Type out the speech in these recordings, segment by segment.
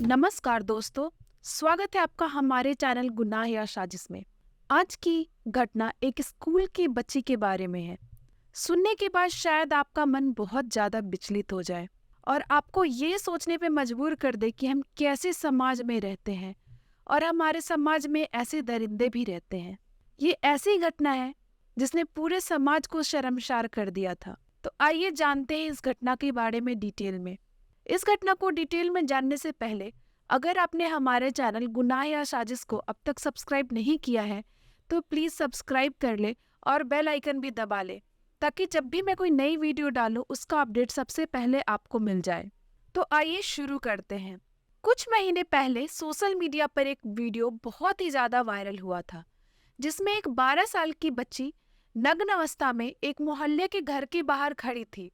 नमस्कार दोस्तों, स्वागत है आपका हमारे चैनल गुनाह या साजिश में। आज की घटना एक स्कूल की बच्ची के बारे में है। सुनने के बाद शायद आपका मन बहुत ज़्यादा विचलित हो जाए और आपको ये सोचने पे मजबूर कर दे कि हम कैसे समाज में रहते हैं और हमारे समाज में ऐसे दरिंदे भी रहते हैं। ये ऐसी घटना है जिसने पूरे समाज को शर्मसार कर दिया था। तो आइए जानते हैं इस घटना के बारे में डिटेल में। इस घटना को डिटेल में जानने से पहले अगर आपने हमारे चैनल गुनाह या साजिश को अब तक सब्सक्राइब नहीं किया है तो प्लीज़ सब्सक्राइब कर ले और बेल आइकन भी दबा ले ताकि जब भी मैं कोई नई वीडियो डालूं उसका अपडेट सबसे पहले आपको मिल जाए। तो आइए शुरू करते हैं। कुछ महीने पहले सोशल मीडिया पर एक वीडियो बहुत ही ज़्यादा वायरल हुआ था जिसमें एक 12 साल की बच्ची नग्न अवस्था में एक मोहल्ले के घर के बाहर खड़ी थी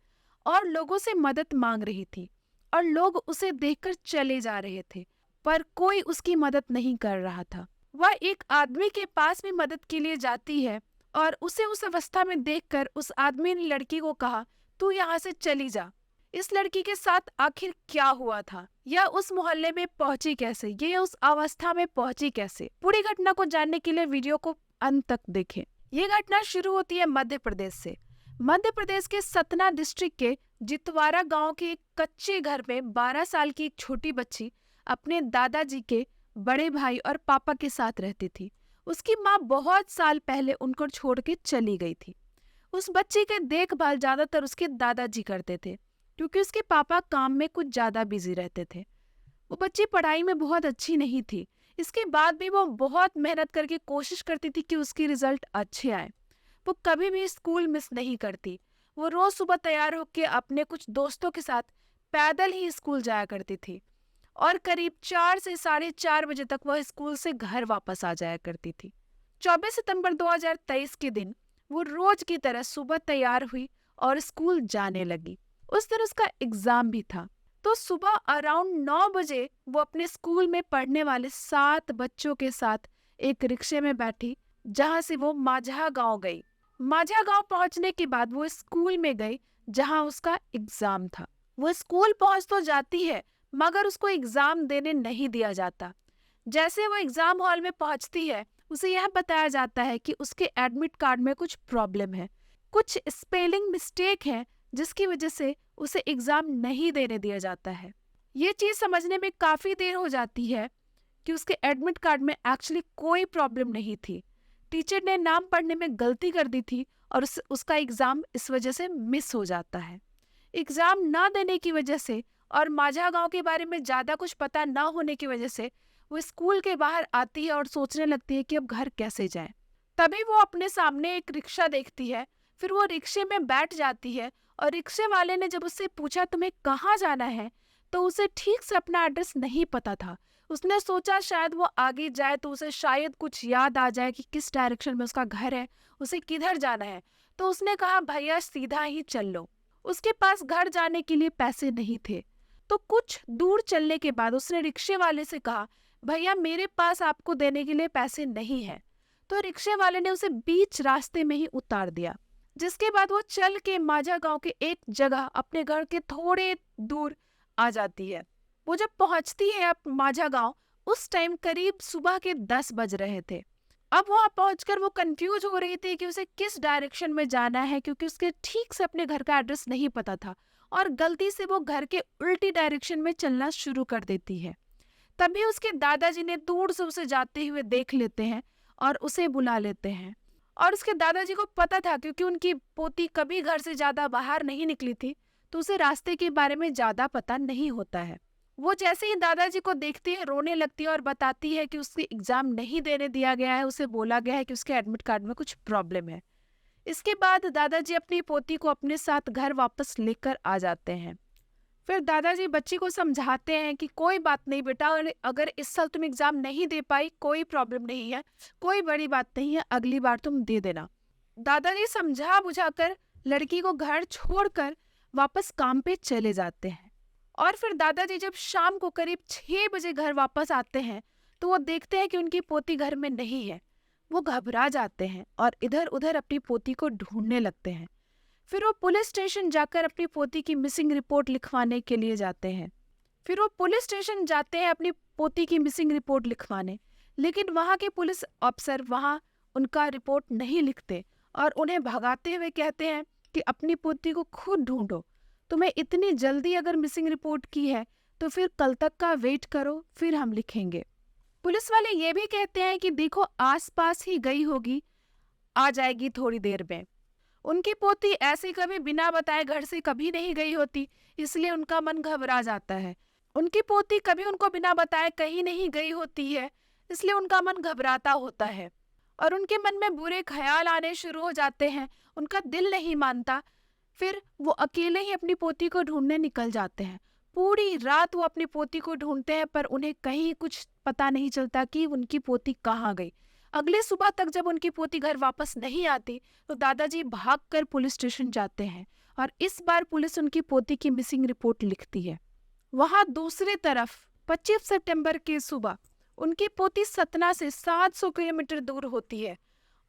और लोगों से मदद मांग रही थी और लोग उसे देखकर चले जा रहे थे पर कोई उसकी मदद नहीं कर रहा था। वह एक आदमी के पास भी मदद के लिए जाती है और उसे उस अवस्था में देखकर उस आदमी ने लड़की को कहा, तू यहाँ से चली जा। इस लड़की के साथ आखिर क्या हुआ था, यह उस मोहल्ले में पहुंची कैसे, ये उस अवस्था में पहुंची कैसे? पूरी घटना को जानने के लिए वीडियो को अंत तक देखें। ये घटना शुरू होती है मध्य प्रदेश से। मध्य प्रदेश के सतना डिस्ट्रिक्ट के जितवारा गांव के एक कच्चे घर में 12 साल की एक छोटी बच्ची अपने दादाजी के बड़े भाई और पापा के साथ रहती थी। उसकी माँ बहुत साल पहले उनको छोड़ के चली गई थी। उस बच्ची के देखभाल ज्यादातर उसके दादाजी करते थे क्योंकि उसके पापा काम में कुछ ज्यादा बिजी रहते थे। वो बच्ची पढ़ाई में बहुत अच्छी नहीं थी, इसके बाद भी वो बहुत मेहनत करके कोशिश करती थी कि उसके रिजल्ट अच्छे आए। वो कभी भी स्कूल मिस नहीं करती। वो रोज सुबह तैयार होकर अपने कुछ दोस्तों के साथ पैदल ही स्कूल जाया करती थी और करीब 4 से 4:30 बजे तक वह स्कूल से घर वापस आ जाया करती थी। 24 सितंबर 2023 के दिन वो रोज की तरह सुबह तैयार हुई और स्कूल जाने लगी। उस दिन उसका एग्जाम भी था। तो सुबह अराउंड 9 बजे वो अपने स्कूल में पढ़ने वाले 7 बच्चों के साथ एक रिक्शे में बैठी जहां से वो माझा गांव गई। माझा गांव पहुंचने के बाद वो स्कूल में गई जहां उसका एग्जाम था। वो स्कूल पहुंच तो जाती है मगर उसको एग्जाम देने नहीं दिया जाता। जैसे वो एग्जाम हॉल में पहुंचती है उसे यह बताया जाता है कि उसके एडमिट कार्ड में कुछ प्रॉब्लम है, कुछ स्पेलिंग मिस्टेक है जिसकी वजह से उसे एग्जाम नहीं देने दिया जाता है। ये चीज समझने में काफी देर हो जाती है कि उसके एडमिट कार्ड में एक्चुअली कोई प्रॉब्लम नहीं थी। टीचर ने नाम पढ़ने में गलती कर दी थी और उसका एग्जाम इस वजह से मिस हो जाता है। एग्जाम ना देने की वजह से और माझा गांव के बारे में ज्यादा कुछ पता ना होने की वजह से वो स्कूल के बाहर आती है और सोचने लगती है कि अब घर कैसे जाए। तभी वो अपने सामने एक रिक्शा देखती है। फिर वो रिक्शे में बैठ जाती है और रिक्शे वाले ने जब उससे पूछा तुम्हें कहाँ जाना है तो उसे ठीक से अपना एड्रेस नहीं पता था। उसने सोचा शायद वो आगे जाए तो उसे शायद कुछ याद आ जाए कि किस डायरेक्शन में उसका घर है, उसे किधर जाना है। तो उसने कहा भैया सीधा ही चल लो। उसके पास घर जाने के लिए पैसे नहीं थे। तो कुछ दूर चलने के बाद उसने रिक्शे वाले से कहा भैया मेरे पास आपको देने के लिए पैसे नहीं है। तो रिक्शे वाले ने उसे बीच रास्ते में ही उतार दिया, जिसके बाद वो चल के माझा गांव के एक जगह अपने घर के थोड़े दूर आ जाती है। वो जब पहुंचती है अब माझा गांव उस टाइम करीब सुबह के 10 बज रहे थे। अब वहां पहुंचकर वो कंफ्यूज हो रही थी कि उसे किस डायरेक्शन में जाना है क्योंकि उसके ठीक से अपने घर का एड्रेस नहीं पता था और गलती से वो घर के उल्टी डायरेक्शन में चलना शुरू कर देती है। तभी उसके दादाजी ने दूर से उसे जाते हुए देख लेते हैं और उसे बुला लेते हैं। और उसके दादाजी को पता था क्योंकि उनकी पोती कभी घर से ज्यादा बाहर नहीं निकली थी तो उसे रास्ते के बारे में ज्यादा पता नहीं होता है। वो जैसे ही दादाजी को देखती है रोने लगती है और बताती है कि उसके एग्जाम नहीं देने दिया गया है, उसे बोला गया है कि उसके एडमिट कार्ड में कुछ प्रॉब्लम है। इसके बाद दादाजी अपनी पोती को अपने साथ घर वापस लेकर आ जाते हैं। फिर दादाजी बच्ची को समझाते हैं कि कोई बात नहीं बेटा, और अगर इस साल तुम एग्जाम नहीं दे पाई कोई प्रॉब्लम नहीं है, कोई बड़ी बात नहीं है, अगली बार तुम दे देना। दादाजी समझा बुझाकर लड़की को घर छोड़कर वापस काम पे चले जाते हैं। और फिर दादाजी जब शाम को करीब 6 बजे घर वापस आते हैं तो वो देखते हैं कि उनकी पोती घर में नहीं है। वो घबरा जाते हैं और इधर उधर अपनी पोती को ढूंढने लगते हैं। फिर वो पुलिस स्टेशन जाकर अपनी पोती की मिसिंग रिपोर्ट लिखवाने के लिए जाते हैं। फिर वो पुलिस स्टेशन जाते हैं अपनी पोती की मिसिंग रिपोर्ट लिखवाने, लेकिन वहाँ के पुलिस अफसर वहाँ उनका रिपोर्ट नहीं लिखते और उन्हें भगाते हुए कहते हैं कि अपनी पोती को खुद ढूंढो। तुम्हें इतनी जल्दी अगर मिसिंग रिपोर्ट की है तो फिर कल तक का वेट करो, फिर हम लिखेंगे। पुलिस वाले ये भी कहते हैं कि देखो आसपास ही गई होगी, आ जाएगी थोड़ी देर में। उनकी पोती ऐसे कभी बिना बताए घर से कभी नहीं गई होती, इसलिए उनका मन घबरा जाता है। उनकी पोती कभी उनको बिना बताए कहीं नहीं गई होती है, इसलिए उनका मन घबराता होता है और उनके मन में बुरे ख्याल आने शुरू हो जाते हैं। उनका दिल नहीं मानता। फिर वो अकेले ही अपनी पोती को ढूंढने निकल जाते हैं। पूरी रात वो अपनी पोती को ढूंढते हैं, पर उन्हें कहीं कुछ पता नहीं चलता कि उनकी पोती कहाँ गई। अगले सुबह तक जब उनकी पोती घर वापस नहीं आती तो दादाजी भागकर पुलिस स्टेशन जाते हैं और इस बार पुलिस उनकी पोती की मिसिंग रिपोर्ट लिखती है। वहां दूसरी तरफ 25 सितंबर की सुबह उनकी पोती सतना से 700 किलोमीटर दूर होती है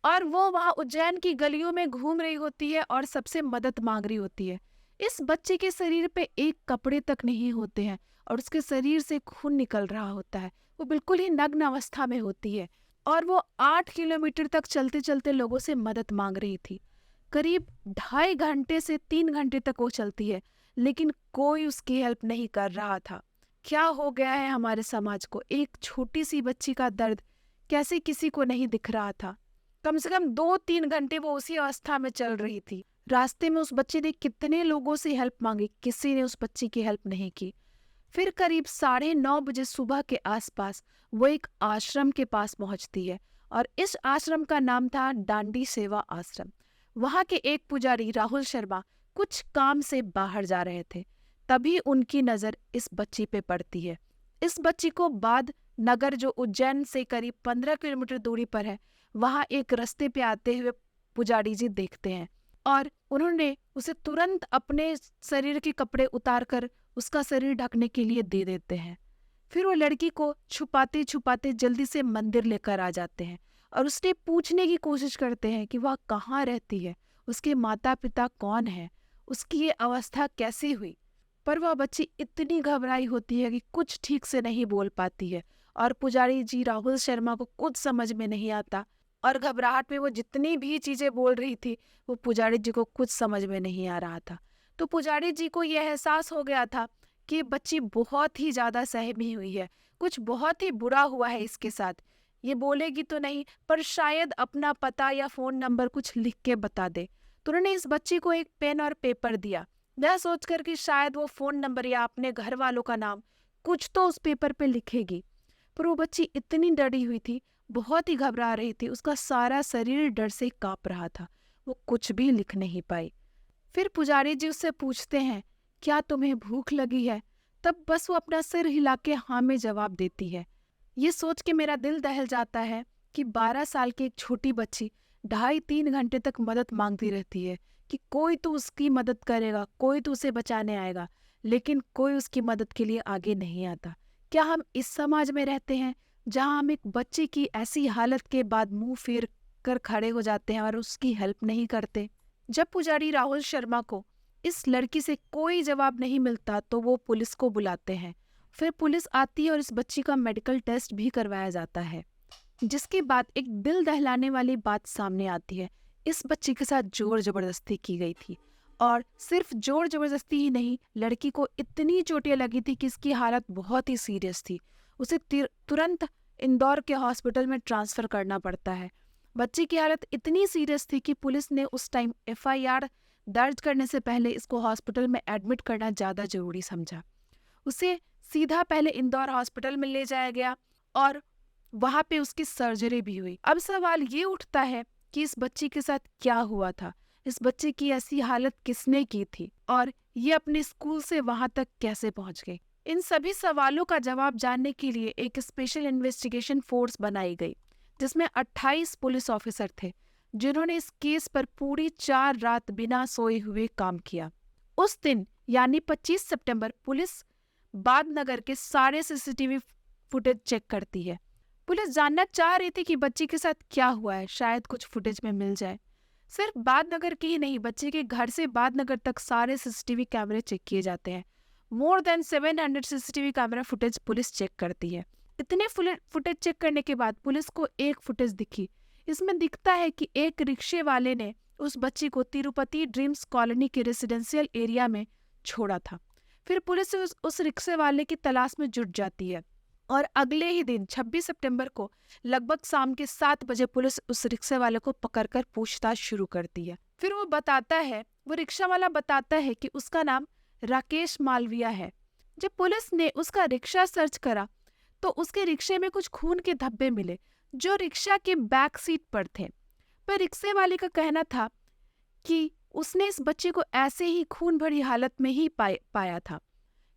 और वो वहां उज्जैन की गलियों में घूम रही होती है और सबसे मदद मांग रही होती है। इस बच्चे के शरीर पे एक कपड़े तक नहीं होते हैं और उसके शरीर से खून निकल रहा होता है। वो बिल्कुल ही नग्न अवस्था में होती है और वो 8 किलोमीटर तक चलते चलते लोगों से मदद मांग रही थी। करीब 2.5 घंटे से 3 घंटे तक वो चलती है, लेकिन कोई उसकी हेल्प नहीं कर रहा था। क्या हो गया है हमारे समाज को? एक छोटी सी बच्ची का दर्द कैसे किसी को नहीं दिख रहा था? कम से कम 2-3 घंटे वो उसी अवस्था में चल रही थी। रास्ते में उस बच्चे ने कितने लोगों से हेल्प मांगी, किसी ने उस बच्ची की हेल्प नहीं की। फिर करीब 9:30 बजे सुबह के आसपास वो एक आश्रम के पास पहुंचती है और इस आश्रम का नाम था डांडी सेवा आश्रम। वहां के एक पुजारी राहुल शर्मा कुछ काम से बाहर जा रहे थे। तभी उनकी नजर इस बच्ची पे पड़ती है। इस बच्ची को बाद नगर, जो उज्जैन से करीब 15 किलोमीटर दूरी पर है, वहां एक रास्ते पे आते हुए पुजारी जी देखते हैं और उन्होंने उसे तुरंत अपने शरीर के कपड़े उतारकर उसका शरीर ढकने के लिए दे देते हैं। फिर वो लड़की को छुपाते छुपाते जल्दी से मंदिर लेकर आ जाते हैं और उससे पूछने की कोशिश करते हैं कि वह कहाँ रहती है, उसके माता पिता कौन है, उसकी ये अवस्था कैसे हुई। पर वह बच्ची इतनी घबराई होती है कि कुछ ठीक से नहीं बोल पाती है और पुजारी जी राहुल शर्मा को कुछ समझ में नहीं आता और घबराहट में वो जितनी भी चीजें बोल रही थी वो पुजारी जी को कुछ समझ में नहीं आ रहा था। तो पुजारी जी को यह एहसास हो गया था कि बच्ची बहुत ही ज्यादा सहमी हुई है, कुछ बहुत ही बुरा हुआ है इसके साथ। ये बोलेगी तो नहीं, पर शायद अपना पता या फोन नंबर कुछ लिख के बता दे। तो उन्होंने इस बच्ची को एक पेन और पेपर दिया, यह सोचकर कि शायद वो फोन नंबर या अपने घर वालों का नाम कुछ तो उस पेपर पे लिखेगी। पर वो बच्ची इतनी डरी हुई थी, बहुत ही घबरा रही थी, उसका सारा शरीर डर से कांप रहा था। वो कुछ भी लिख नहीं पाई। फिर पुजारी जी उससे पूछते हैं, क्या तुम्हें भूख लगी है? तब बस वो अपना सिर हिला के हाँ में जवाब देती है। ये सोच के मेरा दिल दहल जाता है कि 12 साल की एक छोटी बच्ची 2.5-3 घंटे तक मदद मांगती रहती है कि कोई तो उसकी मदद करेगा, कोई तो उसे बचाने आएगा, लेकिन कोई उसकी मदद के लिए आगे नहीं आता। क्या हम इस समाज में रहते हैं जहां हम एक बच्चे की ऐसी हालत के बाद मुंह फेर कर खड़े हो जाते हैं और उसकी हेल्प नहीं करते? जब पुजारी राहुल शर्मा को इस लड़की से कोई जवाब नहीं मिलता तो वो पुलिस को बुलाते हैं। फिर पुलिस आती है और इस बच्ची का मेडिकल टेस्ट भी करवाया जाता है, जिसके बाद एक दिल दहलाने वाली बात सामने आती है। इस बच्ची के साथ जोर जबरदस्ती की गई थी और सिर्फ जोर जबरदस्ती ही नहीं, लड़की को इतनी चोटें लगी थी कि इसकी हालत बहुत ही सीरियस थी। उसे तुरंत इंदौर के हॉस्पिटल में ट्रांसफर करना पड़ता है। बच्ची की हालत इतनी सीरियस थी कि पुलिस ने उस टाइम FIR दर्ज करने से पहले इसको हॉस्पिटल में एडमिट करना ज़्यादा जरूरी समझा। उसे सीधा पहले इंदौर हॉस्पिटल में ले जाया गया और वहाँ पे उसकी सर्जरी भी हुई। अब सवाल ये उठता है कि इस बच्ची के साथ क्या हुआ था, इस बच्चे की ऐसी हालत किसने की थी और ये अपने स्कूल से वहाँ तक कैसे पहुँच गई। इन सभी सवालों का जवाब जानने के लिए एक स्पेशल इन्वेस्टिगेशन फोर्स बनाई गई, जिसमें 28 पुलिस ऑफिसर थे, जिन्होंने इस केस पर पूरी 4 रात बिना सोए हुए काम किया। उस दिन यानी 25 सितंबर पुलिस बादनगर के सारे CCTV फुटेज चेक करती है। पुलिस जानना चाह रही थी कि बच्ची के साथ क्या हुआ है, शायद कुछ फुटेज में मिल जाए। सिर्फ बादनगर के ही नहीं, बच्चे के घर से बादनगर तक सारे सीसीटीवी कैमरे चेक किए जाते हैं। More than 700 CCTV camera footage police check करती है। इतने फुटेज चेक करने के बाद पुलिस को एक फुटेज दिखी। इसमें दिखता है कि एक रिक्शे वाले ने उस बच्ची को तिरुपति ड्रीम्स कॉलोनी के रेसिडेंशियल एरिया में छोड़ा था। फिर पुलिस उस रिक्शे वाले की तलाश में जुट जाती है और अगले ही दिन 26 सितंबर को लगभग शाम के 7 बजे पुलिस उस रिक्शे वाले को पकड़कर पूछताछ शुरू करती है। फिर वो रिक्शा वाला बताता है कि उसका नाम राकेश मालविया है। जब पुलिस ने उसका रिक्शा सर्च करा तो उसके रिक्शे में कुछ खून के धब्बे मिले जो रिक्शा के बैक सीट पर थे। पर रिक्शे वाले का कहना था कि उसने इस बच्चे को ऐसे ही खून भरी हालत में ही पाया था।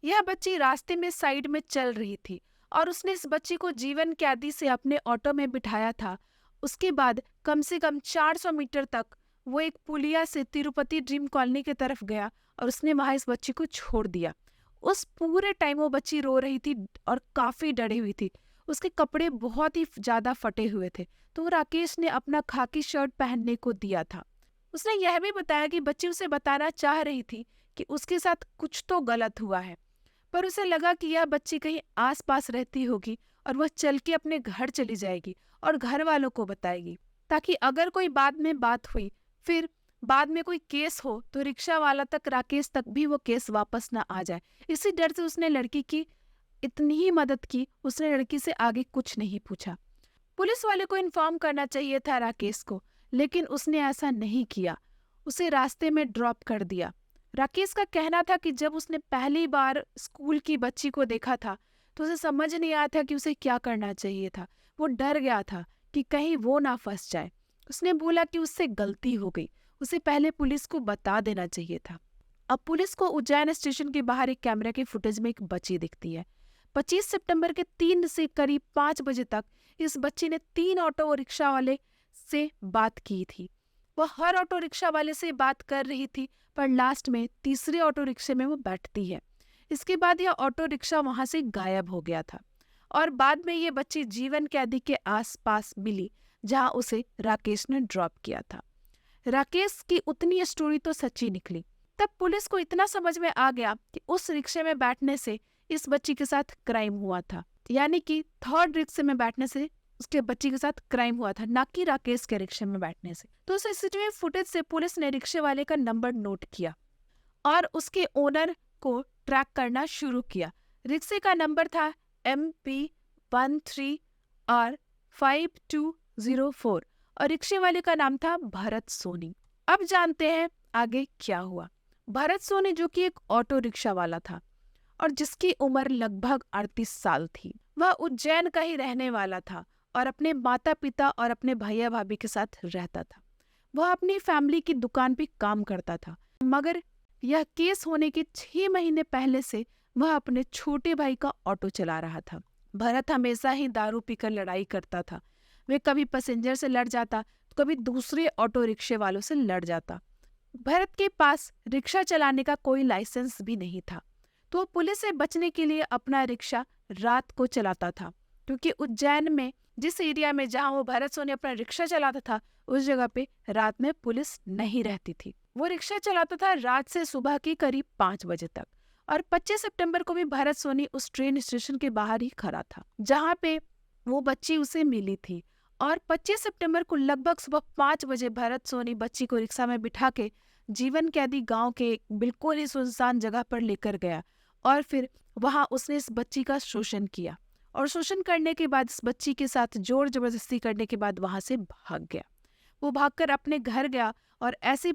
यह बच्ची रास्ते में साइड में चल रही थी और उसने इस बच्ची को जीवन कैदी से अपने ऑटो में बिठाया था। उसके बाद कम से कम 400 मीटर तक वो एक पुलिया से तिरुपति ड्रीम कॉलोनी की तरफ गया और उसने वहां इस बच्ची को छोड़ दिया। उस पूरे टाइम वो बच्ची रो रही थी और काफी डरी हुई थी। उसके कपड़े बहुत ही ज्यादा फटे हुए थे, तो राकेश ने अपना खाकी शर्ट पहनने को दिया था। उसने यह भी बताया कि बच्ची उसे बताना चाह रही थी कि उसके साथ कुछ तो गलत हुआ है, पर उसे लगा कि यह बच्ची कहीं आसपास रहती होगी और वह चल के अपने घर चली जाएगी और घर वालों को बताएगी, ताकि अगर कोई बाद में बात हुई, फिर बाद में कोई केस हो तो रिक्शा वाला तक, राकेश तक भी वो केस वापस ना आ जाए। इसी डर से उसने लड़की की इतनी ही मदद की, उसने लड़की से आगे कुछ नहीं पूछा। पुलिस वाले को इन्फॉर्म करना चाहिए था राकेश को, लेकिन उसने ऐसा नहीं किया, उसे रास्ते में ड्रॉप कर दिया। राकेश का कहना था कि जब उसने पहली बार स्कूल की बच्ची को देखा था तो उसे समझ नहीं आया था कि उसे क्या करना चाहिए था। वो डर गया था कि कहीं वो ना फंस जाए। उसने बोला कि उससे गलती हो गई, उसे पहले पुलिस को बता देना चाहिए था। अब पुलिस को उज्जैन स्टेशन के बाहर एक कैमरे के फुटेज में एक बच्ची दिखती है। 25 सितंबर के 3 से करीब 5 बजे तक इस बच्ची ने 3 ऑटो रिक्शा वाले से बात की थी। वह हर ऑटो रिक्शा वाले से बात कर रही थी, पर लास्ट में तीसरे ऑटो रिक्शे में वो बैठती है। इसके बाद यह ऑटो रिक्शा वहां से गायब हो गया था और बाद में ये बच्ची जीवन कैदी के आसपास मिली जहां उसे राकेश ने ड्रॉप किया था। राकेश की उतनी स्टोरी तो सच्ची निकली। तब पुलिस को इतना समझ में आ गया कि उस रिक्शे में बैठने से इस बच्ची के साथ क्राइम हुआ था, यानी कि थर्ड रिक्शे में बैठने से उसके बच्ची के साथ क्राइम हुआ था, ना कि राकेश के रिक्शे में बैठने से। तो सीसीटीवी फुटेज से पुलिस ने रिक्शे वाले का नंबर नोट किया और उसके ओनर को ट्रैक करना शुरू किया। रिक्शे का नंबर था MP13R5204 और रिक्शे वाले का नाम था भरत सोनी। अब जानते हैं आगे क्या हुआ। भरत सोनी, जो कि एक ऑटो रिक्शा वाला था और जिसकी उम्र लगभग 38 साल थी, वह उज्जैन का ही रहने वाला था और अपने माता पिता और अपने भैया भाभी के साथ रहता था। वह अपनी फैमिली की दुकान पे काम करता था, मगर यह केस होने के 6 महीने पहले से वह अपने छोटे भाई का ऑटो चला रहा था। भरत हमेशा ही दारू पीकर लड़ाई करता था। वे कभी पैसेंजर से लड़ जाता तो कभी दूसरे ऑटो रिक्शे वालों से लड़ जाता। भरत के पास रिक्शा चलाने का कोई लाइसेंस भी नहीं था, तो वो पुलिस से बचने के लिए अपना रिक्शा रात को चलाता था, क्योंकि उज्जैन में जिस एरिया में जहां वो भरत सोनी अपना रिक्शा चलाता था उस जगह पे रात में पुलिस नहीं रहती थी। वो रिक्शा चलाता था रात से सुबह के करीब 5 बजे तक और 25 सितंबर को भी भरत सोनी उस ट्रेन स्टेशन के बाहर ही खड़ा था जहां पे वो बच्ची उसे मिली थी। और 25 सितंबर को लगभग सुबह 5 बजे भरत सोनी बच्ची को रिक्शा में बिठा के जीवन कैदी गांव के बिल्कुल ही सुनसान जगह पर लेकर गया और फिर वहां उसने इस बच्ची का शोषण किया और शोषण करने के बाद इस बच्ची के साथ जोर जबरदस्ती करने के बाद वहां से भाग गया। वो भागकर अपने घर गया और ऐसे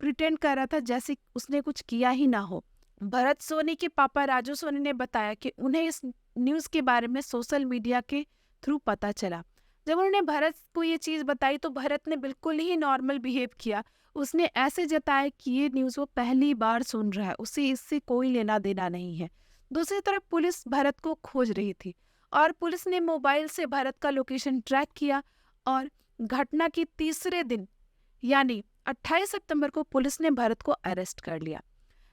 प्रिटेंड कर रहा था जैसे उसने कुछ किया ही ना हो। भरत सोनी के पापा राजू सोनी ने बताया कि उन्हें इस न्यूज़ के बारे में सोशल मीडिया के थ्रू पता चला। जब उन्होंने भरत को ये चीज़ बताई तो भरत ने बिल्कुल ही नॉर्मल बिहेव किया। उसने ऐसे जताया कि ये न्यूज़ वो पहली बार सुन रहा है, उसे इससे कोई लेना देना नहीं है। दूसरी तरफ पुलिस भरत को खोज रही थी और पुलिस ने मोबाइल से भरत का लोकेशन ट्रैक किया और घटना के तीसरे दिन यानी 28 सितंबर को पुलिस ने भरत को अरेस्ट कर लिया।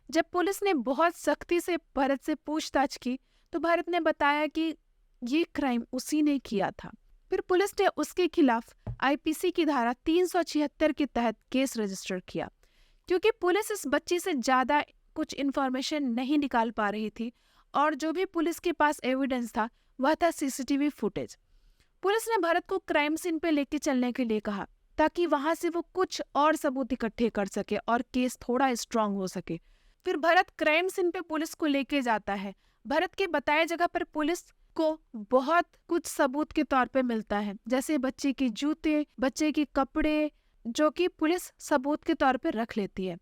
जब पुलिस ने बहुत सख्ती से भरत से पूछताछ की तो भरत ने बताया कि ये क्राइम उसी ने किया था। फिर पुलिस ने उसके खिलाफ आईपीसी की धारा 376 के तहत केस रजिस्टर किया। क्योंकि पुलिस इस बच्ची से ज्यादा कुछ इन्फॉर्मेशन नहीं निकाल पा रही थी और जो भी पुलिस के पास एविडेंस था वह था सीसीटीवी फुटेज। पुलिस ने भरत को क्राइम सीन पे लेके चलने के लिए कहा ताकि वहां से वो कुछ और सबूत इकट्ठे कर सके और केस थोड़ा स्ट्रांग हो सके। फिर भरत क्राइम सीन पे पुलिस को लेके जाता है। भरत के बताए जगह पर पुलिस को बहुत कुछ सबूत के तौर पे मिलता है, जैसे बच्चे के जूते, बच्चे के कपड़े, जो कि पुलिस सबूत के तौर पे रख लेती है,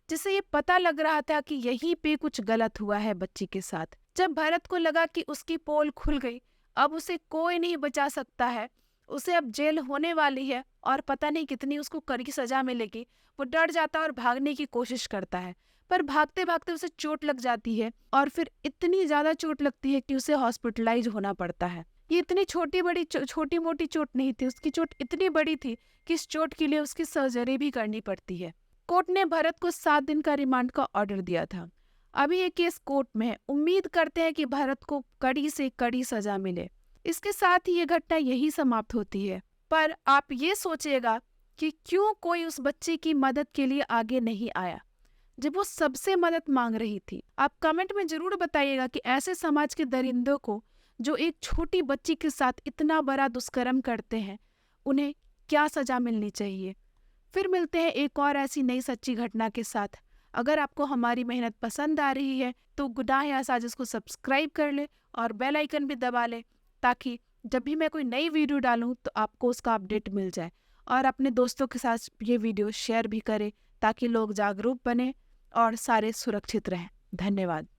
जिससे ये पता लग रहा था कि यहीं पे कुछ गलत हुआ है बच्ची के साथ। जब भरत को लगा कि उसकी पोल खुल गई, अब उसे कोई नहीं बचा सकता है, उसे अब जेल होने वाली है और पता नहीं कितनी उसको कड़ी सजा मिलेगी, वो डर जाता है और भागने की कोशिश करता है। पर भागते भागते उसे चोट लग जाती है और फिर इतनी ज्यादा चोट लगती है कि उसे हॉस्पिटलाइज होना पड़ता है। ये इतनी छोटी मोटी चोट नहीं थी, उसकी चोट इतनी बड़ी थी कि इस चोट के लिए उसकी सर्जरी भी करनी पड़ती है। कोर्ट ने भरत को 7 दिन का रिमांड का ऑर्डर दिया था। अभी ये केस कोर्ट में है, उम्मीद करते हैं कि भरत को कड़ी से कड़ी सजा मिले। इसके साथ ही ये घटना यही समाप्त होती है। पर आप ये सोचिएगा कि क्यों कोई उस बच्चे की मदद के लिए आगे नहीं आया जब वो सबसे मदद मांग रही थी। आप कमेंट में जरूर बताइएगा कि ऐसे समाज के दरिंदों को जो एक छोटी बच्ची के साथ इतना बड़ा दुष्कर्म करते हैं, उन्हें क्या सजा मिलनी चाहिए। फिर मिलते हैं एक और ऐसी नई सच्ची घटना के साथ। अगर आपको हमारी मेहनत पसंद आ रही है तो गुनाह या साजिश को सब्सक्राइब कर ले और बेल आइकन भी दबा ले, ताकि जब भी मैं कोई नई वीडियो डालूं तो आपको उसका अपडेट मिल जाए। और अपने दोस्तों के साथ ये वीडियो शेयर भी करें ताकि लोग जागरूक बने और सारे सुरक्षित रहें। धन्यवाद।